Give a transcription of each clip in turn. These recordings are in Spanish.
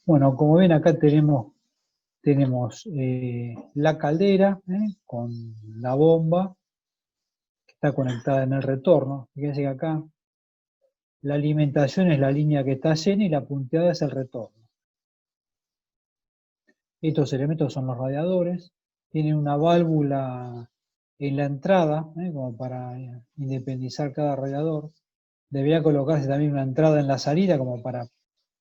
Bueno, como ven acá tenemos la caldera con la bomba que está conectada en el retorno. Fíjense que acá la alimentación es la línea que está llena y la punteada es el retorno. Estos elementos son los radiadores. Tienen una válvula en la entrada, como para independizar cada radiador. Debería colocarse también una entrada en la salida como para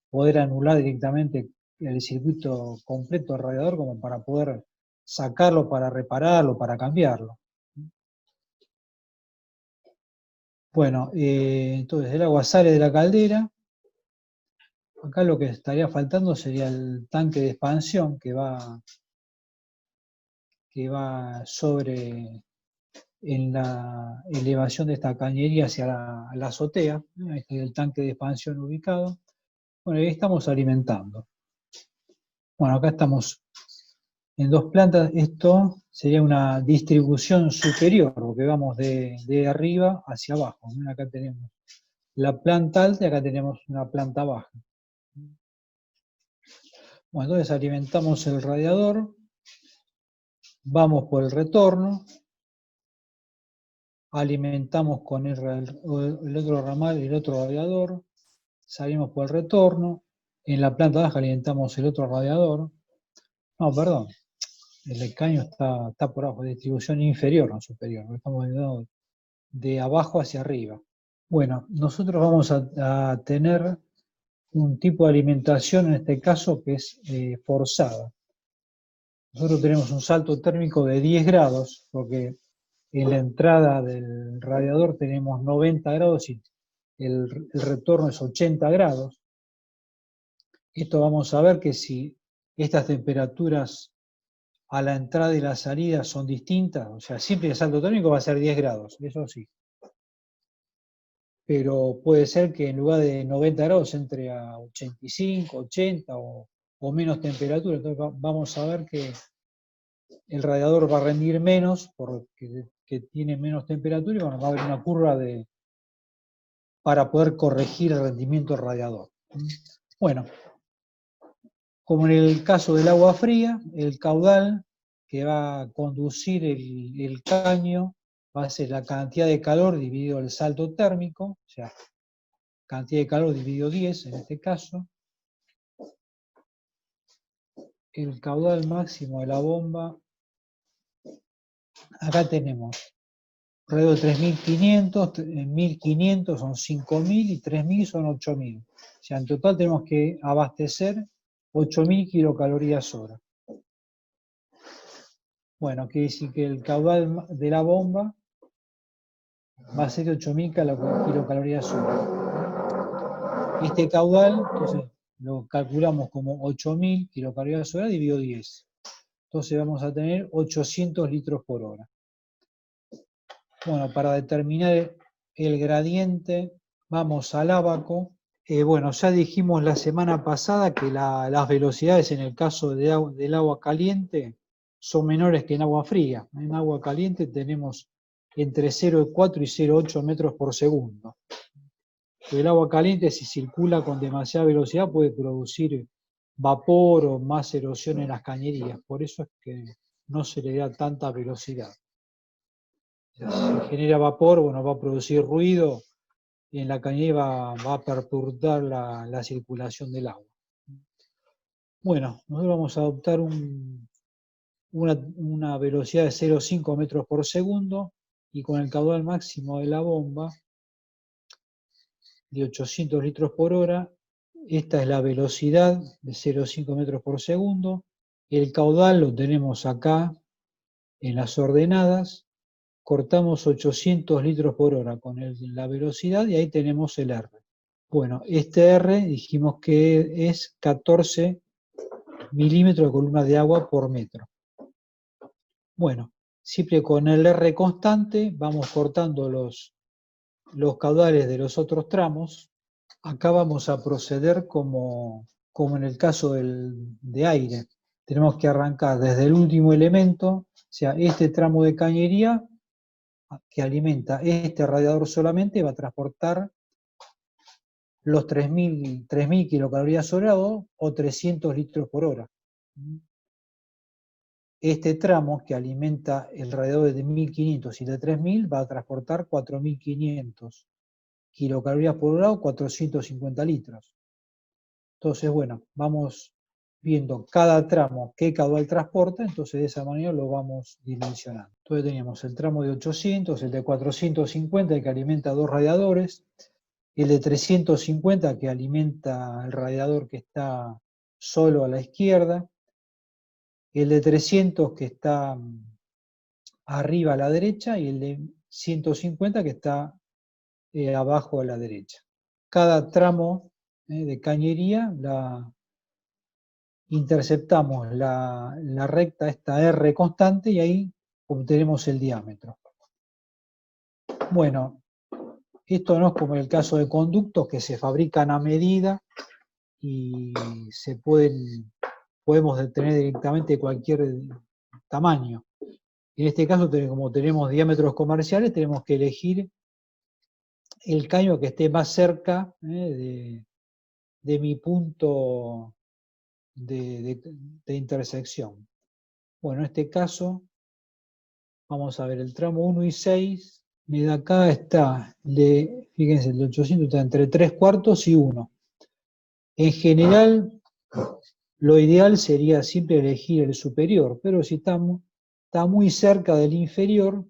poder anular directamente el circuito completo del radiador, como para poder sacarlo, para repararlo, para cambiarlo. Bueno, entonces el agua sale de la caldera. Acá lo que estaría faltando sería el tanque de expansión que va sobre en la elevación de esta cañería hacia la azotea. Este es el tanque de expansión ubicado. Bueno, ahí estamos alimentando. Bueno, acá estamos en dos plantas. Esto sería una distribución superior, porque vamos de arriba hacia abajo. Acá tenemos la planta alta y acá tenemos una planta baja. Bueno, entonces alimentamos el radiador, vamos por el retorno, alimentamos con el otro ramal, el otro radiador, salimos por el retorno, en la planta baja alimentamos el otro radiador. No, perdón, el caño está por abajo, distribución inferior, no superior, estamos viendo de abajo hacia arriba. Bueno, nosotros vamos a tener un tipo de alimentación, en este caso, que es forzada. Nosotros tenemos un salto térmico de 10 grados, porque en la entrada del radiador tenemos 90 grados y el retorno es 80 grados. Esto vamos a ver que si estas temperaturas a la entrada y la salida son distintas, o sea, siempre el salto térmico va a ser 10 grados, eso sí. Pero puede ser que en lugar de 90 grados entre a 85, 80 o menos temperatura. Entonces vamos a ver que el radiador va a rendir menos porque tiene menos temperatura y bueno, va a haber una curva para poder corregir el rendimiento del radiador. Bueno, como en el caso del agua fría, el caudal que va a conducir el caño va a ser la cantidad de calor dividido el salto térmico, o sea, cantidad de calor dividido 10 en este caso. El caudal máximo de la bomba, acá tenemos alrededor de 3.500, 1.500 son 5.000 y 3.000 son 8.000. O sea, en total tenemos que abastecer 8.000 kilocalorías hora. Bueno, quiere decir que el caudal de la bomba va a ser 8.000 kilocalorías hora. Este caudal, entonces, lo calculamos como 8.000 kilocalorías hora dividido 10. Entonces vamos a tener 800 litros por hora. Bueno, para determinar el gradiente, vamos al ábaco. Bueno, ya dijimos la semana pasada que las velocidades en el caso del agua caliente son menores que en agua fría. En agua caliente tenemos entre 0,4 y 0,8 metros por segundo. El agua caliente, si circula con demasiada velocidad, puede producir vapor o más erosión en las cañerías. Por eso es que no se le da tanta velocidad. Si genera vapor, bueno, va a producir ruido y en la cañería va a perturbar la circulación del agua. Bueno, nosotros vamos a adoptar una velocidad de 0,5 metros por segundo y con el caudal máximo de la bomba de 800 litros por hora. Esta es la velocidad de 0,5 metros por segundo. El caudal lo tenemos acá en las ordenadas. Cortamos 800 litros por hora con la velocidad y ahí tenemos el R. Bueno, este R dijimos que es 14 milímetros de columna de agua por metro. Bueno, siempre con el R constante vamos cortando los caudales de los otros tramos. Acá vamos a proceder como en el caso de aire. Tenemos que arrancar desde el último elemento, o sea, este tramo de cañería que alimenta este radiador solamente va a transportar los 3.000 kilocalorías hora o 300 litros por hora. Este tramo que alimenta el radiador de 1.500 y de 3.000 va a transportar 4.500 kilocalorías por hora o 450 litros. Entonces, bueno, vamos viendo cada tramo qué caudal transporta, entonces de esa manera lo vamos dimensionando. Entonces teníamos el tramo de 800, el de 450 que alimenta 2 radiadores, el de 350 que alimenta el radiador que está solo a la izquierda, el de 300 que está arriba a la derecha y el de 150 que está abajo a la derecha. Cada tramo de cañería interceptamos la recta esta R constante y ahí obtenemos el diámetro. Bueno, esto no es como el caso de conductos que se fabrican a medida y podemos detener directamente cualquier tamaño. En este caso, como tenemos diámetros comerciales, tenemos que elegir el caño que esté más cerca de mi punto de intersección. Bueno, en este caso, vamos a ver el tramo 1 y 6. De acá está, fíjense, el 800 está entre 3/4 y 1. En general, lo ideal sería siempre elegir el superior, pero si está muy cerca del inferior,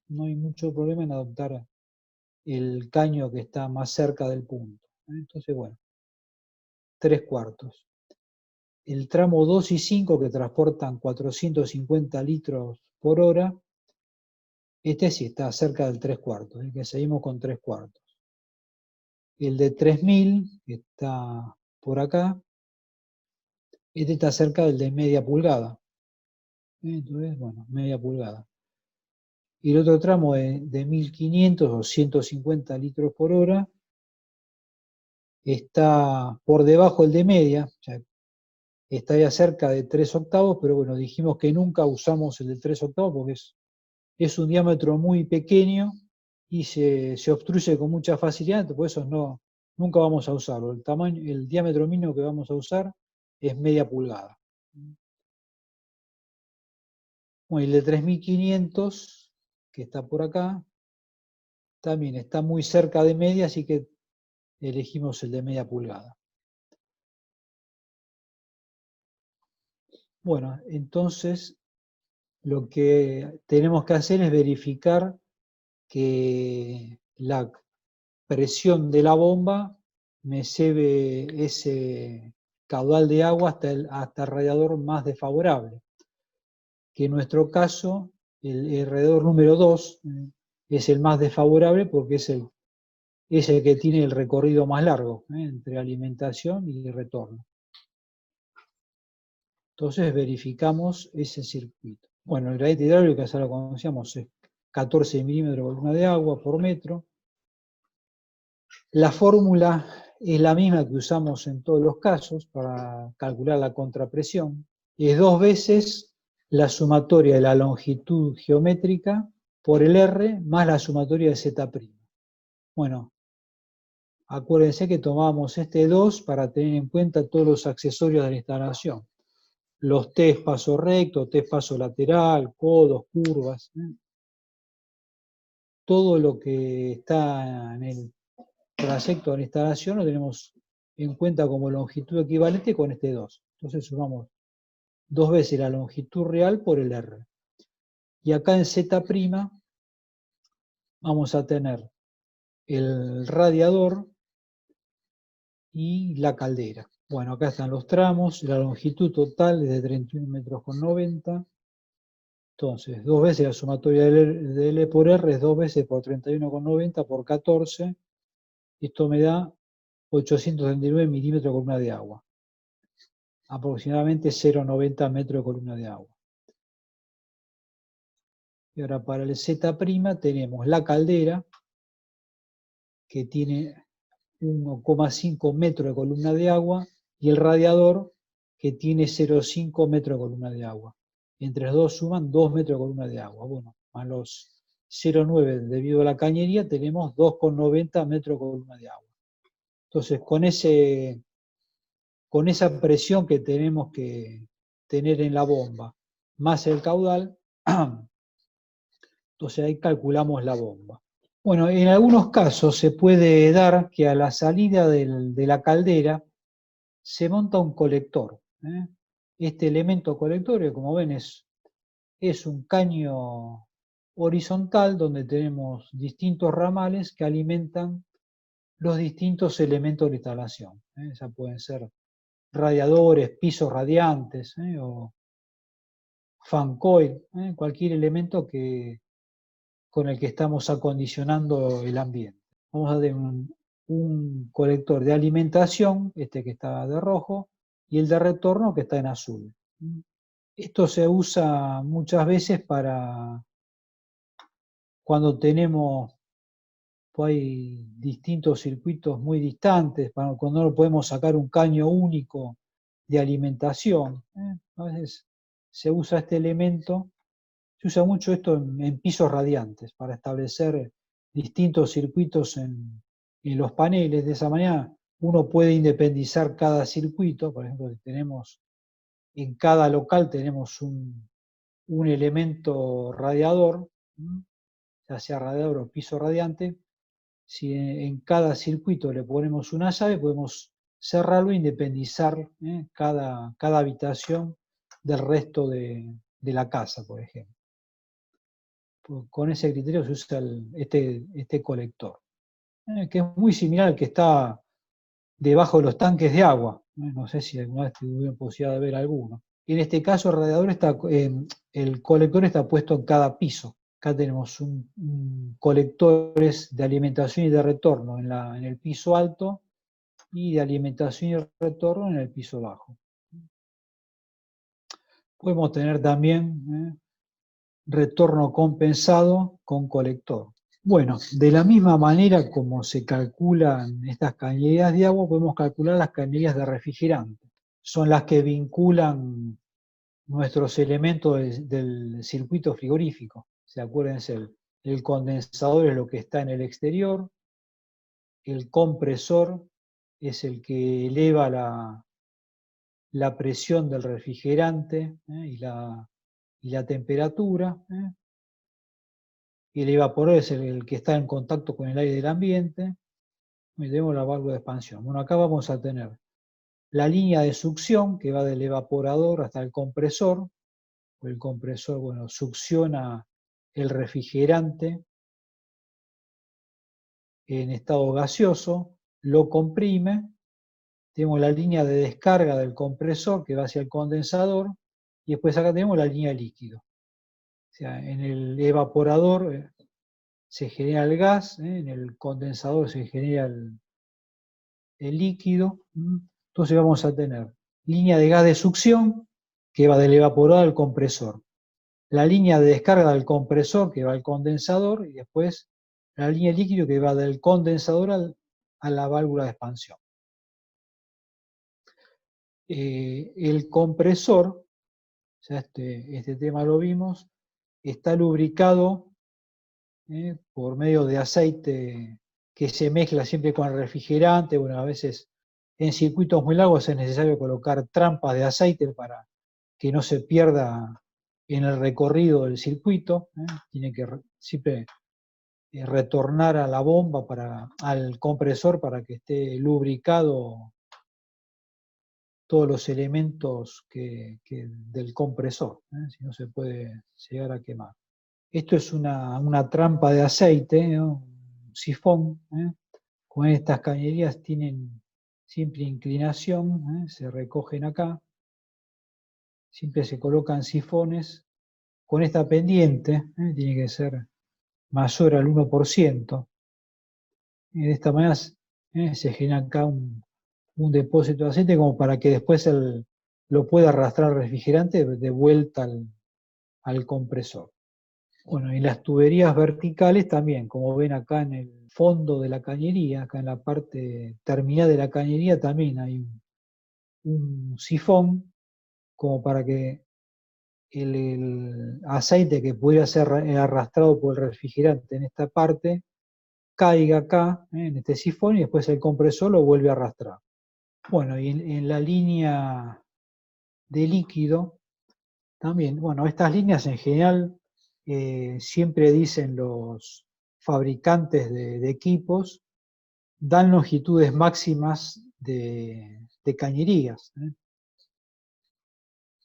no hay mucho problema en adoptar el caño que está más cerca del punto. Entonces, bueno, 3/4. El tramo 2 y 5 que transportan 450 litros por hora, este sí está cerca del 3/4, que seguimos con 3/4. El de 3000, que está por acá, este está cerca del de media pulgada. Entonces, bueno, media pulgada. Y el otro tramo de 1500 o 150 litros por hora está por debajo del de media, o sea, estaría cerca de 3/8, pero bueno, dijimos que nunca usamos el de 3/8 porque es un diámetro muy pequeño y se obstruye con mucha facilidad, por eso nunca vamos a usarlo. El diámetro mínimo que vamos a usar es media pulgada. Bueno, el de 3500, que está por acá, también está muy cerca de media, así que elegimos el de media pulgada. Bueno, entonces lo que tenemos que hacer es verificar que la presión de la bomba me lleve ese caudal de agua hasta el radiador más desfavorable, que en nuestro caso el radiador número 2 es el más desfavorable porque es el que tiene el recorrido más largo entre alimentación y retorno. Entonces verificamos ese circuito. Bueno, el gradiente hidráulico, que ya lo conocíamos, es 14 milímetros de columna de agua por metro. La fórmula es la misma que usamos en todos los casos para calcular la contrapresión. Es 2 veces la sumatoria de la longitud geométrica por el R más la sumatoria de Z'. Bueno, acuérdense que tomábamos este 2 para tener en cuenta todos los accesorios de la instalación. Los test paso recto, test paso lateral, codos, curvas. Todo lo que está en el trayecto de la instalación lo tenemos en cuenta como longitud equivalente con este 2. Entonces sumamos 2 veces la longitud real por el R. Y acá en Z' vamos a tener el radiador y la caldera. Bueno, acá están los tramos, la longitud total es de 31 metros con 90. Entonces, 2 veces la sumatoria de L por R es 2 veces por 31,90 por 14. Esto me da 839 milímetros de columna de agua. Aproximadamente 0,90 metros de columna de agua. Y ahora para el Z' tenemos la caldera, que tiene 1,5 metros de columna de agua, y el radiador, que tiene 0,5 metros de columna de agua. Entre los dos suman 2 metros de columna de agua. Bueno, más los 0,9 debido a la cañería, tenemos 2,90 metros de columna de agua. Entonces, con esa presión que tenemos que tener en la bomba, más el caudal, entonces ahí calculamos la bomba. Bueno, en algunos casos se puede dar que a la salida de la caldera se monta un colector. Este elemento colector, como ven, es un caño horizontal donde tenemos distintos ramales que alimentan los distintos elementos de instalación. Ya pueden ser radiadores, pisos radiantes o fan coil, cualquier elemento con el que estamos acondicionando el ambiente. Vamos a tener un colector de alimentación, este que está de rojo, y el de retorno que está en azul. Esto se usa muchas veces para cuando tenemos hay distintos circuitos muy distantes, cuando no podemos sacar un caño único de alimentación. A veces se usa este elemento, se usa mucho esto en pisos radiantes para establecer distintos circuitos en los paneles. De esa manera uno puede independizar cada circuito. Por ejemplo, en cada local tenemos un elemento radiador, ya sea radiador o piso radiante. Si en cada circuito le ponemos una llave, podemos cerrarlo e independizar cada habitación del resto de la casa, por ejemplo. Con ese criterio se usa este colector, que es muy similar al que está debajo de los tanques de agua. No sé si alguna vez tuvieron posibilidad de ver alguno. En este caso, el colector está puesto en cada piso. Acá tenemos colectores de alimentación y de retorno en el piso alto y de alimentación y retorno en el piso bajo. Podemos tener también retorno compensado con colector. Bueno, de la misma manera como se calculan estas cañerías de agua, podemos calcular las cañerías de refrigerante. Son las que vinculan nuestros elementos del circuito frigorífico. Acuérdense, el condensador es lo que está en el exterior, el compresor es el que eleva la presión del refrigerante y la temperatura. Y el evaporador es el que está en contacto con el aire del ambiente. Y tenemos la válvula de expansión. Bueno, acá vamos a tener la línea de succión que va del evaporador hasta el compresor. El compresor, bueno, succiona el refrigerante en estado gaseoso, lo comprime. Tenemos la línea de descarga del compresor que va hacia el condensador, y después acá tenemos la línea de líquido. O sea, en el evaporador se genera el gas, en el condensador se genera el líquido. Entonces vamos a tener línea de gas de succión que va del evaporador al compresor, la línea de descarga del compresor que va al condensador, y después la línea de líquido que va del condensador a la válvula de expansión. El compresor, ya este tema lo vimos, está lubricado por medio de aceite que se mezcla siempre con el refrigerante. Bueno, a veces en circuitos muy largos es necesario colocar trampas de aceite para que no se pierda en el recorrido del circuito. Tiene que siempre retornar a la bomba, al compresor, para que esté lubricado todos los elementos del compresor, si no se puede llegar a quemar. Esto es una trampa de aceite, ¿no? Un sifón. Con estas cañerías tienen simple inclinación, se recogen acá, siempre se colocan sifones con esta pendiente, tiene que ser mayor al 1%. De esta manera se genera acá un depósito de aceite como para que después lo pueda arrastrar el refrigerante de vuelta al compresor. Bueno, y las tuberías verticales también, como ven acá en el fondo de la cañería, acá en la parte terminal de la cañería también hay un sifón como para que el aceite que pudiera ser arrastrado por el refrigerante en esta parte caiga acá, en este sifón, y después el compresor lo vuelve a arrastrar. Bueno, y en la línea de líquido, también, bueno, estas líneas en general siempre dicen los fabricantes de equipos, dan longitudes máximas de cañerías,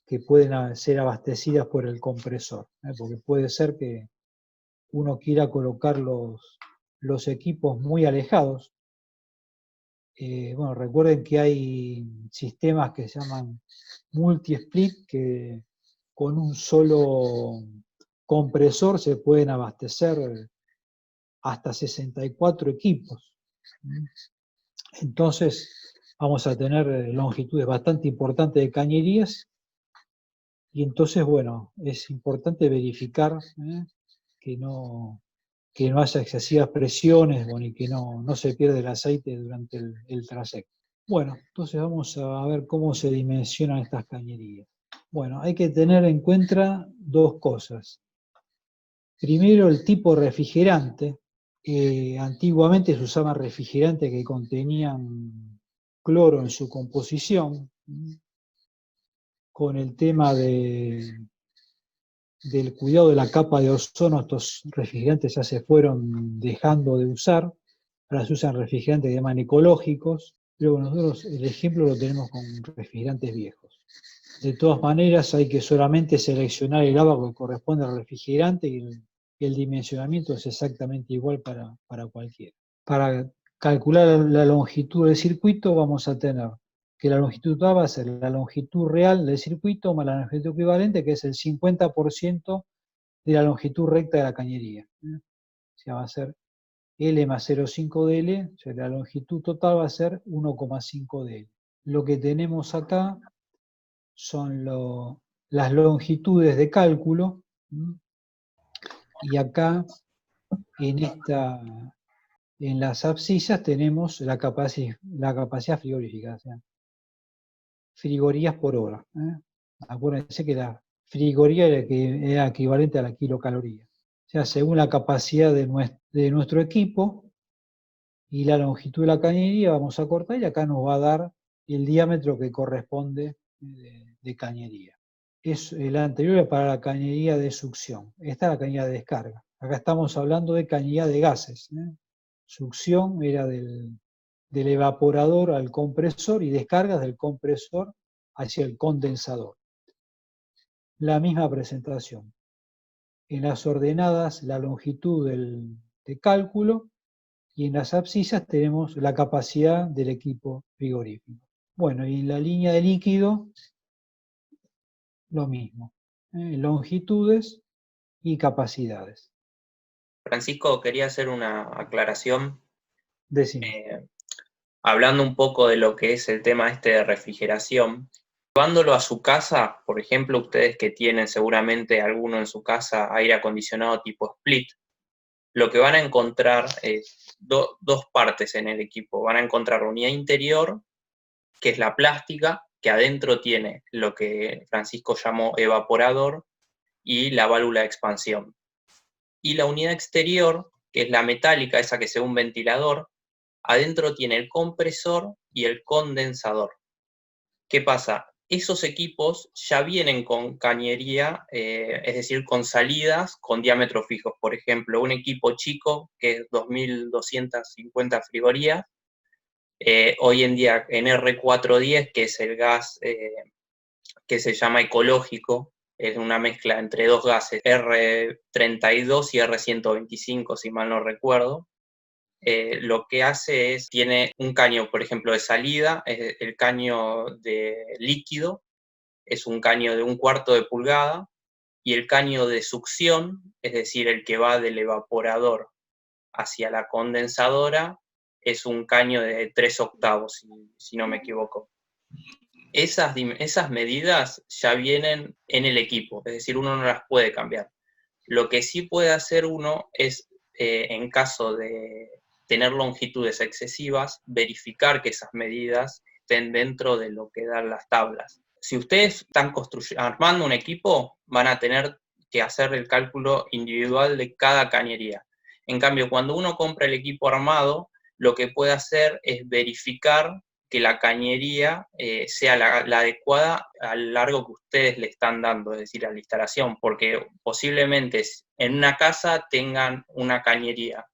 que pueden ser abastecidas por el compresor, porque puede ser que uno quiera colocar los equipos muy alejados. Bueno, recuerden que hay sistemas que se llaman multi-split, que con un solo compresor se pueden abastecer hasta 64 equipos. Entonces vamos a tener longitudes bastante importantes de cañerías, y entonces, bueno, es importante verificar que no haya excesivas presiones, bueno, y que no se pierda el aceite durante el trayecto. Bueno, entonces vamos a ver cómo se dimensionan estas cañerías. Bueno, hay que tener en cuenta dos cosas. Primero, el tipo de refrigerante. Antiguamente se usaban refrigerantes que contenían cloro en su composición. Con el tema del cuidado de la capa de ozono, estos refrigerantes ya se fueron dejando de usar. Ahora se usan refrigerantes que llaman ecológicos, pero nosotros el ejemplo lo tenemos con refrigerantes viejos. De todas maneras, hay que solamente seleccionar el agua que corresponde al refrigerante, y el dimensionamiento es exactamente igual para cualquiera. Para calcular la longitud del circuito vamos a tener que la longitud A va a ser la longitud real del circuito más la longitud equivalente, que es el 50% de la longitud recta de la cañería. O sea, va a ser L más 0,5 dL, o sea, la longitud total va a ser 1,5 dL. Lo que tenemos acá son las longitudes de cálculo, y acá en las abscisas tenemos la capacidad frigorífica, o sea, frigorías por hora. Acuérdense que la frigoría era equivalente a la kilocaloría. O sea, según la capacidad de nuestro equipo y la longitud de la cañería, vamos a cortar, y acá nos va a dar el diámetro que corresponde de cañería. La anterior era para la cañería de succión. Esta es la cañería de descarga. Acá estamos hablando de cañería de gases. Succión era del evaporador al compresor, y descargas del compresor hacia el condensador. La misma presentación. En las ordenadas, la longitud de cálculo, y en las abscisas tenemos la capacidad del equipo frigorífico. Bueno, y en la línea de líquido, lo mismo. Longitudes y capacidades. Francisco, quería hacer una aclaración. Decime. Hablando un poco de lo que es el tema este de refrigeración, llevándolo a su casa, por ejemplo, ustedes que tienen seguramente alguno en su casa aire acondicionado tipo split, lo que van a encontrar es dos partes en el equipo. Van a encontrar la unidad interior, que es la plástica, que adentro tiene lo que Francisco llamó evaporador y la válvula de expansión. Y la unidad exterior, que es la metálica, esa que sea un ventilador, adentro tiene el compresor y el condensador. ¿Qué pasa? Esos equipos ya vienen con cañería, es decir, con salidas con diámetros fijos. Por ejemplo, un equipo chico, que es 2.250 frigorías, hoy en día en R410, que es el gas que se llama ecológico, es una mezcla entre dos gases, R32 y R125, si mal no recuerdo. Lo que hace es, tiene un caño, por ejemplo, de salida, el caño de líquido es un caño de 1/4 de pulgada, y el caño de succión, es decir, el que va del evaporador hacia la condensadora, es un caño de 3/8, si no me equivoco. Esas medidas ya vienen en el equipo, es decir, uno no las puede cambiar. Lo que sí puede hacer uno es, en caso de tener longitudes excesivas, verificar que esas medidas estén dentro de lo que dan las tablas. Si ustedes están armando un equipo, van a tener que hacer el cálculo individual de cada cañería. En cambio, cuando uno compra el equipo armado, lo que puede hacer es verificar que la cañería sea la adecuada al largo que ustedes le están dando, es decir, a la instalación, porque posiblemente en una casa tengan una cañería,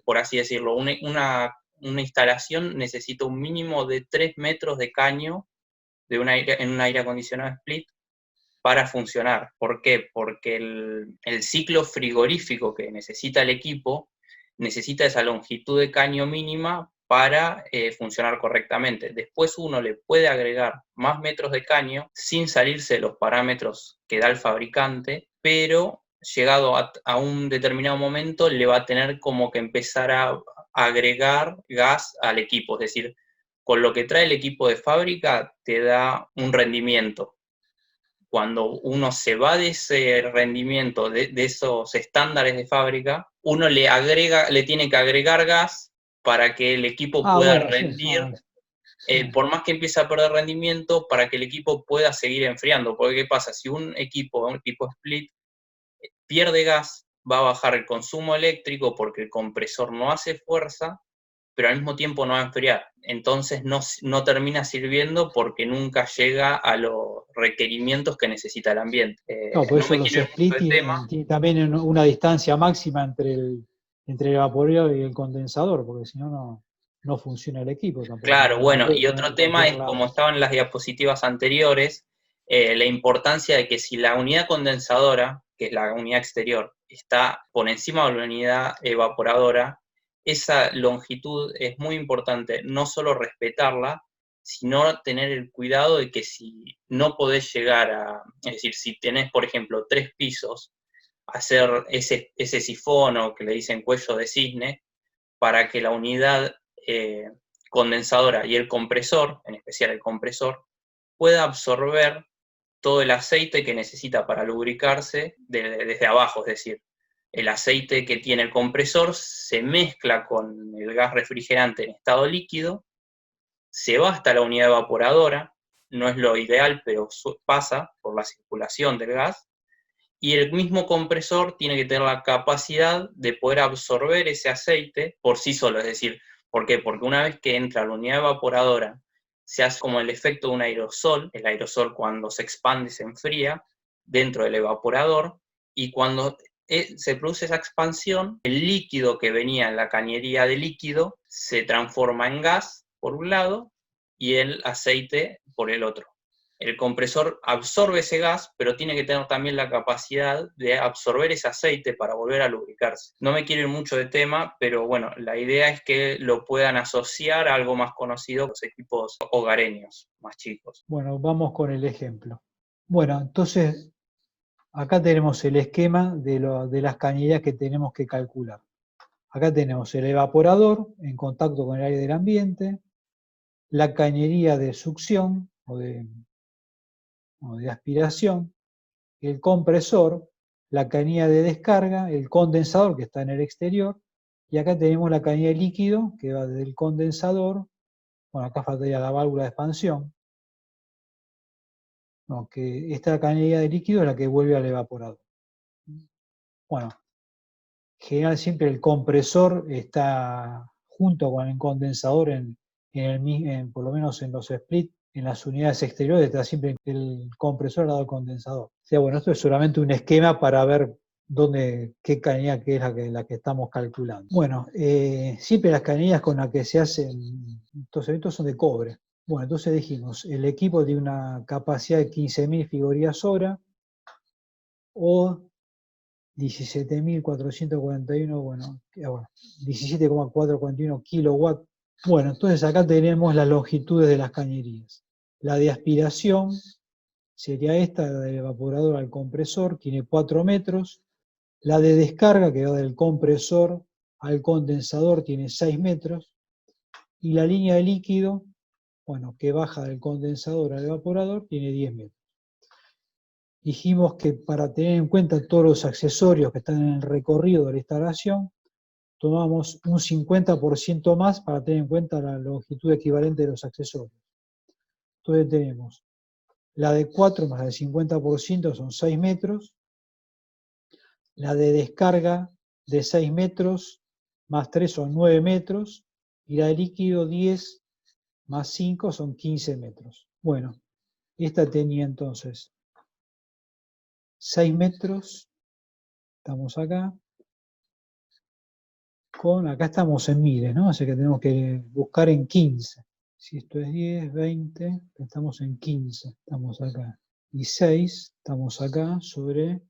por así decirlo, una instalación necesita un mínimo de 3 metros de caño en un aire acondicionado split para funcionar. ¿Por qué? Porque el ciclo frigorífico que necesita el equipo necesita esa longitud de caño mínima para funcionar correctamente. Después uno le puede agregar más metros de caño sin salirse de los parámetros que da el fabricante, pero llegado a un determinado momento le va a tener como que empezar a agregar gas al equipo, es decir, con lo que trae el equipo de fábrica te da un rendimiento. Cuando uno se va de ese rendimiento, de esos estándares de fábrica, uno le tiene que agregar gas para que el equipo pueda bueno, sí, rendir, sí. por más que empiece a perder rendimiento, para que el equipo pueda seguir enfriando. Porque ¿qué pasa? Si un equipo split pierde gas, va a bajar el consumo eléctrico porque el compresor no hace fuerza, pero al mismo tiempo no va a enfriar. Entonces no termina sirviendo porque nunca llega a los requerimientos que necesita el ambiente. No, por No eso me los quiero ir split mucho del tema. tienen también una distancia máxima entre el evaporador y el condensador, porque si no, no funciona el equipo tampoco. Claro, No bueno, puede y poner otro en tema cualquier es, como lado. estaban en las diapositivas anteriores, la importancia de que si la unidad condensadora, que es la unidad exterior, está por encima de la unidad evaporadora, esa longitud es muy importante, no solo respetarla, sino tener el cuidado de que si no podés llegar es decir, si tenés, por ejemplo, 3 pisos, hacer ese sifón o que le dicen cuello de cisne, para que la unidad condensadora y el compresor, en especial el compresor, pueda absorber todo el aceite que necesita para lubricarse desde abajo, es decir, el aceite que tiene el compresor se mezcla con el gas refrigerante en estado líquido, se va hasta la unidad evaporadora, no es lo ideal, pero pasa por la circulación del gas, y el mismo compresor tiene que tener la capacidad de poder absorber ese aceite por sí solo, es decir, ¿por qué? Porque una vez que entra a la unidad evaporadora, se hace como el efecto de un aerosol, el aerosol cuando se expande se enfría dentro del evaporador, y cuando se produce esa expansión, el líquido que venía en la cañería de líquido se transforma en gas por un lado y el aceite por el otro. El compresor absorbe ese gas, pero tiene que tener también la capacidad de absorber ese aceite para volver a lubricarse. No me quiero ir mucho de tema, pero bueno, la idea es que lo puedan asociar a algo más conocido, los equipos hogareños, más chicos. Bueno, vamos con el ejemplo. Bueno, entonces acá tenemos el esquema de las cañerías que tenemos que calcular. Acá tenemos el evaporador en contacto con el aire del ambiente, la cañería de succión o de aspiración, el compresor, la cañería de descarga, el condensador que está en el exterior, y acá tenemos la cañería de líquido que va desde el condensador, bueno, acá faltaría la válvula de expansión, no, que esta cañería de líquido es la que vuelve al evaporador. Bueno, en general siempre el compresor está junto con el condensador por lo menos en los split, en las unidades exteriores está siempre el compresor al lado del condensador. O sea, bueno, esto es solamente un esquema para ver qué cañería que es la que estamos calculando. Bueno, siempre las cañerías con las que se hacen estos eventos son de cobre. Bueno, entonces dijimos, el equipo tiene una capacidad de 15.000 frigorías hora o 17.441, bueno, 17,441 kilowatts. Bueno, entonces acá tenemos las longitudes de las cañerías. La de aspiración sería esta, la del evaporador al compresor, tiene 4 metros. La de descarga, que va del compresor al condensador, tiene 6 metros. Y la línea de líquido, bueno, que baja del condensador al evaporador, tiene 10 metros. Dijimos que para tener en cuenta todos los accesorios que están en el recorrido de la instalación, tomamos un 50% más para tener en cuenta la longitud equivalente de los accesorios. Entonces tenemos la de 4 más el 50% son 6 metros, la de descarga de 6 metros, más 3 son 9 metros, y la de líquido 10 más 5 son 15 metros. Bueno, esta tenía entonces 6 metros, estamos acá, acá estamos en miles, ¿no? Así que tenemos que buscar en 15. Si esto es 10, 20, estamos en 15, estamos acá. Y 6, estamos acá sobre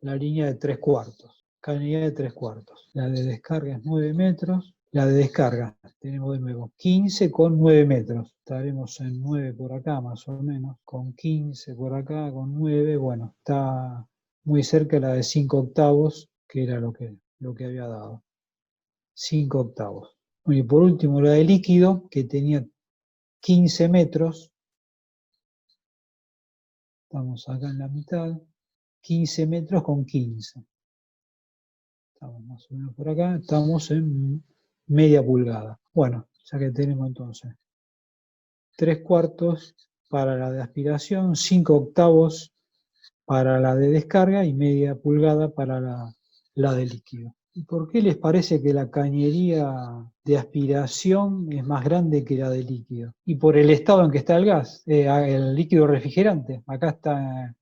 la línea de 3 cuartos. Cañería de 3 cuartos. La de descarga es 9 metros. La de descarga, tenemos de nuevo 15 con 9 metros. Estaremos en 9 por acá más o menos. Con 15 por acá, con 9. Bueno, está muy cerca la de 5 octavos, que era lo que había dado. 5 octavos. Bueno, y por último la de líquido, que tenía 15 metros. Estamos acá en la mitad. 15 metros con 15. Estamos más o menos por acá. Estamos en media pulgada. Bueno, ya que tenemos entonces 3 cuartos para la de aspiración, 5 octavos para la de descarga y media pulgada para la de líquido. ¿Y por qué les parece que la cañería de aspiración es más grande que la de líquido? Y por el estado en que está el gas, el líquido refrigerante. Acá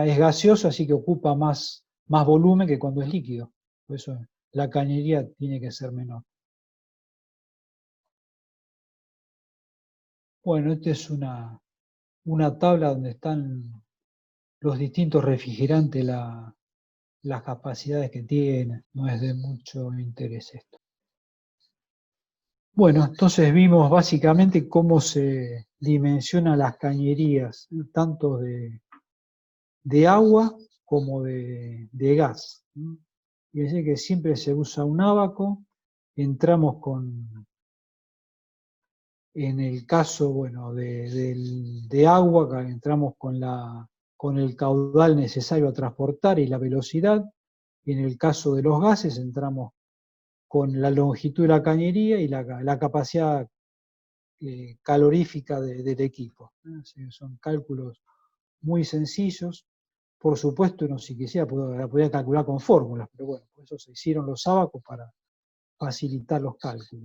es gaseoso, así que ocupa más volumen que cuando es líquido. Por eso la cañería tiene que ser menor. Bueno, esta es una tabla donde están los distintos refrigerantes, las capacidades que tienen. No es de mucho interés esto. Bueno, entonces vimos básicamente cómo se dimensionan las cañerías, tanto de agua como de gas. Y es que siempre se usa un ábaco. Entramos en el caso, bueno, de agua, entramos con el caudal necesario a transportar y la velocidad. Y en el caso de los gases, entramos con la longitud de la cañería y la capacidad calorífica del equipo. Son cálculos muy sencillos. Por supuesto, uno si quisiera podía calcular con fórmulas, pero bueno, por eso se hicieron los ábacos para facilitar los cálculos.